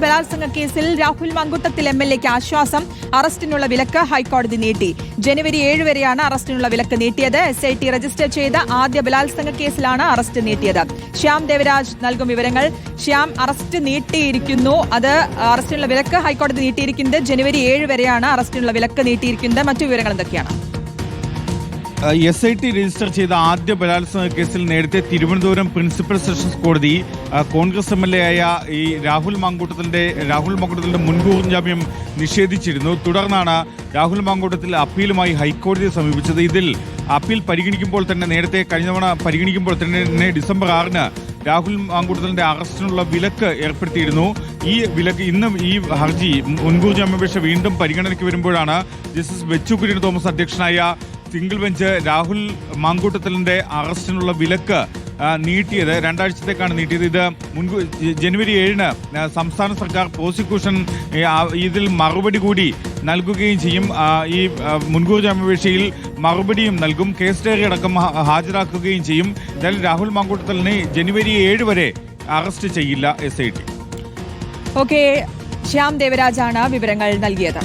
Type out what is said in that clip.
ബലാത്സംഗ കേസിൽ രാഹുൽ മങ്കുട്ടത്തിൽ എംഎൽഎക്ക് ആശ്വാസം. അറസ്റ്റിനുള്ള വിലക്ക് ഹൈക്കോടതി നീട്ടി. ജനുവരി 7 വരെയാണ് അറസ്റ്റിനുള്ള വിലക്ക് നീട്ടിയത്. SIT രജിസ്റ്റർ ചെയ്ത ആദ്യ ബലാത്സംഗ കേസിലാണ് അറസ്റ്റ് നീട്ടിയത്. ശ്യാം ദേവരാജ് നൽകും വിവരങ്ങൾ. ശ്യാം, അറസ്റ്റ് നീട്ടിയിരിക്കുന്നു. അത് അറസ്റ്റിനുള്ള വിലക്ക് ഹൈക്കോടതി നീട്ടിയിരിക്കുന്നത് ജനുവരി 7 വരെയാണ് അറസ്റ്റിനുള്ള വിലക്ക് നീട്ടിയിരിക്കുന്നത്. മറ്റു വിവരങ്ങൾ എന്തൊക്കെയാണ്? SIT രജിസ്റ്റർ ചെയ്ത ആദ്യ ബലാത്സംഗ കേസിൽ നേരത്തെ തിരുവനന്തപുരം പ്രിൻസിപ്പൽ സെഷൻസ് കോടതി കോൺഗ്രസ് MLA ആയ ഈ രാഹുൽ മാങ്കൂട്ടത്തിന്റെ മുൻകൂർ ജാമ്യം നിഷേധിച്ചിരുന്നു. തുടർന്നാണ് രാഹുൽ മാങ്കൂട്ടത്തിൽ അപ്പീലുമായി ഹൈക്കോടതിയെ സമീപിച്ചത്. ഇതിൽ അപ്പീൽ പരിഗണിക്കുമ്പോൾ തന്നെ കഴിഞ്ഞ തവണ പരിഗണിക്കുമ്പോൾ തന്നെ ഡിസംബർ 6-ന് രാഹുൽ മാങ്കൂട്ടത്തിന്റെ അറസ്റ്റിനുള്ള വിലക്ക് ഏർപ്പെടുത്തിയിരുന്നു. ഈ വിലക്ക് ഇന്ന് ഈ ഹർജി മുൻകൂർ ജാമ്യാപേക്ഷ വീണ്ടും പരിഗണനയ്ക്ക് വരുമ്പോഴാണ് ജസ്റ്റിസ് ബെച്ചു കുര്യൻ തോമസ് അധ്യക്ഷനായ സിംഗിൾ ബെഞ്ച് രാഹുൽ മാങ്കൂട്ടത്തിന്റെ അറസ്റ്റിനുള്ള വിലക്ക് നീട്ടിയത്. 2 ആഴ്ചത്തേക്കാണ് നീട്ടിയത്. ഇത് ജനുവരി 7-ന് സംസ്ഥാന സർക്കാർ പ്രോസിക്യൂഷൻ ഇതിൽ മറുപടി കൂടി നൽകുകയും ചെയ്യും. ഈ മുൻകൂർ ജാമ്യാപേക്ഷയിൽ മറുപടിയും നൽകും. കേസ് ഡയറി അടക്കം ഹാജരാക്കുകയും ചെയ്യും. എന്തായാലും രാഹുൽ മാങ്കൂട്ടത്തലിനെ ജനുവരി 7 വരെ അറസ്റ്റ് ചെയ്യില്ല SIT. ഓക്കെ, ശ്യാം ദേവരാജാണ് വിവരങ്ങൾ നൽകിയത്.